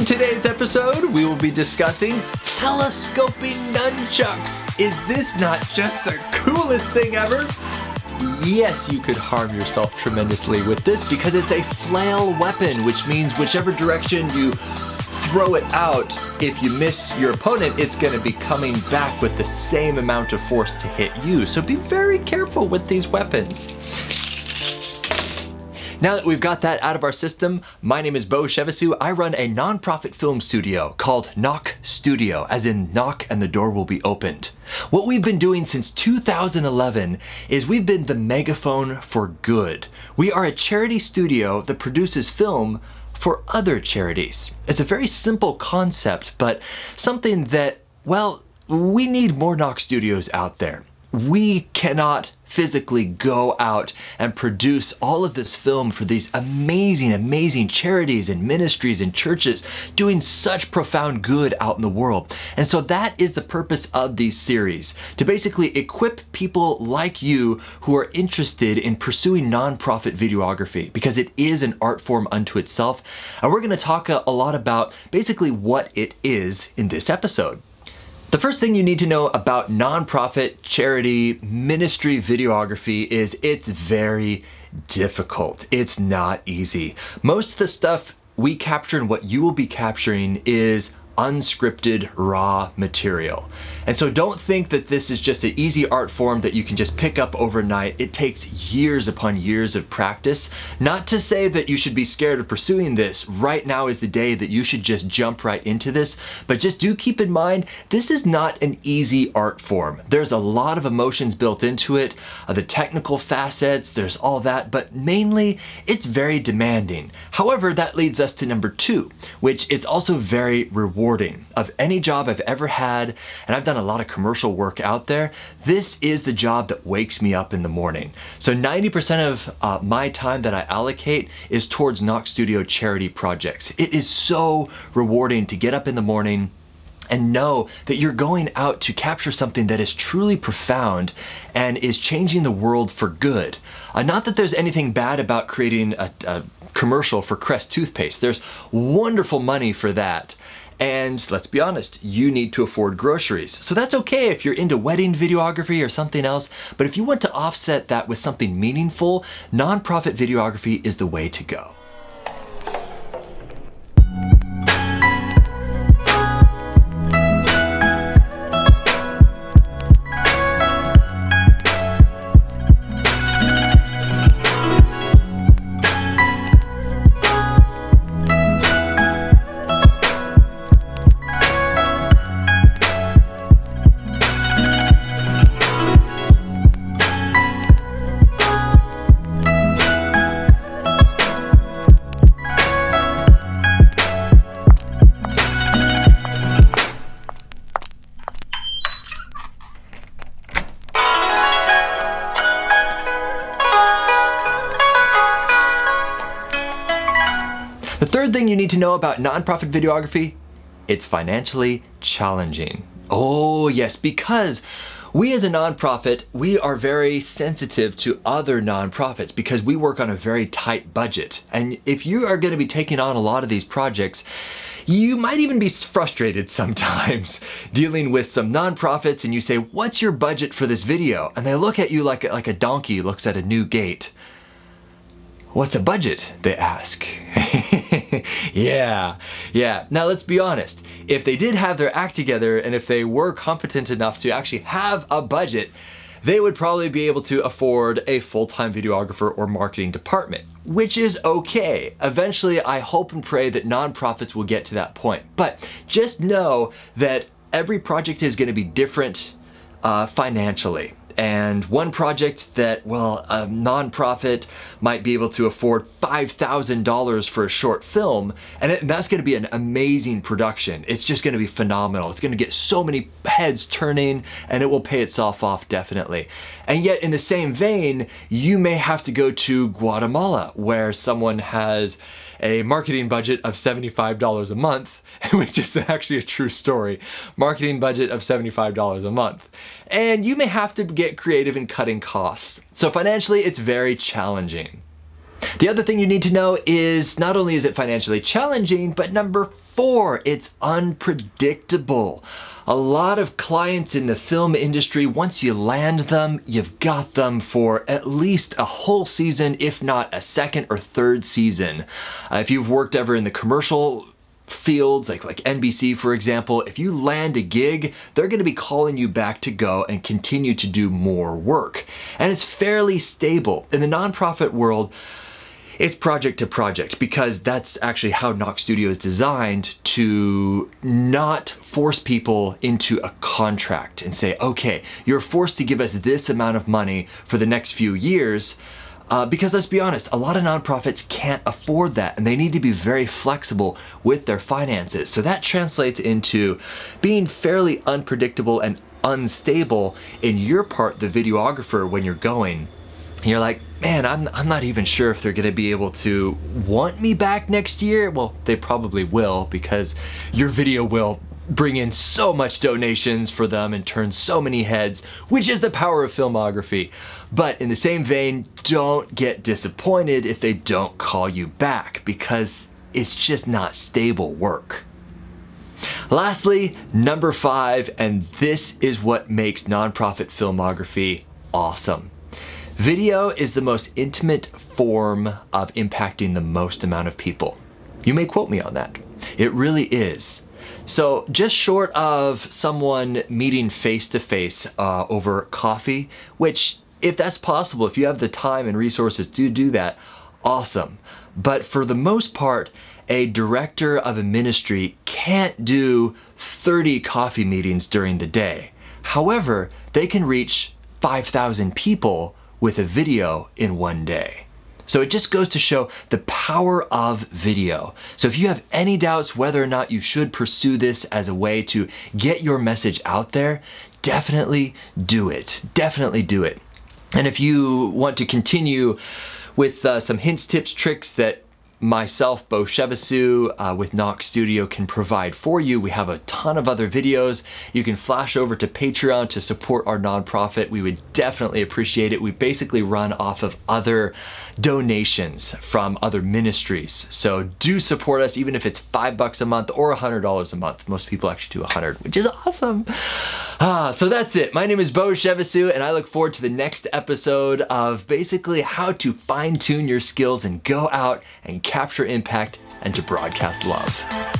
today's episode, we will be discussing telescoping nunchucks. Is this not just the coolest thing ever? Yes, you could harm yourself tremendously with this because it's a flail weapon, which means whichever direction you throw it out, if you miss your opponent, it's going to be coming back with the same amount of force to hit you. So be very careful with these weapons. Now that we've got that out of our system, my name is Bo Shevasu. I run a non-profit film studio called Knok Studio, as in knock and the door will be opened. What we've been doing since 2011 is we've been the megaphone for good. We are a charity studio that produces film for other charities. It's a very simple concept, but something that, well, we need more Knok studios out there. We cannot physically go out and produce all of this film for these amazing, amazing charities and ministries and churches doing such profound good out in the world. And so that is the purpose of these series, to basically equip people like you who are interested in pursuing nonprofit videography, because it is an art form unto itself. And we're going to talk a lot about basically what it is in this episode. The first thing you need to know about nonprofit, charity, ministry videography is it's very difficult. It's not easy. Most of the stuff we capture and what you will be capturing is unscripted, raw material. And so don't think that this is just an easy art form that you can just pick up overnight. It takes years upon years of practice. Not to say that you should be scared of pursuing this. Right now is the day that you should just jump right into this, but just do keep in mind, this is not an easy art form. There's a lot of emotions built into it, the technical facets, there's all that, but mainly it's very demanding. However, that leads us to number 2, which is also very rewarding. Of any job I've ever had, and I've done a lot of commercial work out there, this is the job that wakes me up in the morning. So 90% of my time that I allocate is towards Knok Studio charity projects. It is so rewarding to get up in the morning and know that you're going out to capture something that is truly profound and is changing the world for good. Not that there's anything bad about creating a commercial for Crest toothpaste. There's wonderful money for that. And let's be honest, you need to afford groceries. So that's okay if you're into wedding videography or something else, but if you want to offset that with something meaningful, nonprofit videography is the way to go. The third thing you need to know about nonprofit videography, it's financially challenging. Oh yes, because we as a nonprofit, we are very sensitive to other nonprofits because we work on a very tight budget. And if you are going to be taking on a lot of these projects, you might even be frustrated sometimes dealing with some nonprofits and you say, what's your budget for this video? And they look at you like a donkey looks at a new gate. What's a budget? They ask. Yeah. Now let's be honest. If they did have their act together and if they were competent enough to actually have a budget, they would probably be able to afford a full-time videographer or marketing department, which is okay. Eventually, I hope and pray that nonprofits will get to that point. But just know that every project is going to be different financially. And one project that, well, a nonprofit might be able to afford $5,000 for a short film, and that's going to be an amazing production. It's just going to be phenomenal. It's going to get so many heads turning, and it will pay itself off definitely. And yet, in the same vein, you may have to go to Guatemala, where someone has a marketing budget of $75 a month, which is actually a true story. Marketing budget of $75 a month. And you may have to get creative in cutting costs. So financially, it's very challenging. The other thing you need to know is not only is it financially challenging, but number 4, it's unpredictable. A lot of clients in the film industry, once you land them, you've got them for at least a whole season, if not a second or third season. If you've worked ever in the commercial fields, like NBC for example, if you land a gig, they're gonna be calling you back to go and continue to do more work. And it's fairly stable. In the nonprofit world, it's project to project, because that's actually how Knok Studio is designed to not force people into a contract and say, okay, you're forced to give us this amount of money for the next few years. Because let's be honest, a lot of nonprofits can't afford that, and they need to be very flexible with their finances. So that translates into being fairly unpredictable and unstable in your part, the videographer, when you're going. You're like, man, I'm not even sure if they're gonna be able to want me back next year. Well, they probably will, because your video will bring in so much donations for them and turn so many heads, which is the power of filmography. But in the same vein, don't get disappointed if they don't call you back, because it's just not stable work. Lastly, number 5, and this is what makes nonprofit filmography awesome. Video is the most intimate form of impacting the most amount of people. You may quote me on that. It really is. So just short of someone meeting face to face over coffee, which if that's possible, if you have the time and resources to do that, awesome. But for the most part, a director of a ministry can't do 30 coffee meetings during the day. However, they can reach 5,000 people with a video in one day. So it just goes to show the power of video. So if you have any doubts whether or not you should pursue this as a way to get your message out there, definitely do it. Definitely do it. And if you want to continue with some hints, tips, tricks that myself, Bo Shevasu, with Knok Studio can provide for you, we have a ton of other videos. You can flash over to Patreon to support our nonprofit. We would definitely appreciate it. We basically run off of other donations from other ministries. So do support us, even if it's $5 a month or $100 a month. Most people actually do 100, which is awesome. So that's it. My name is Bo Shevasu, and I look forward to the next episode of basically how to fine-tune your skills and go out and capture impact and to broadcast love.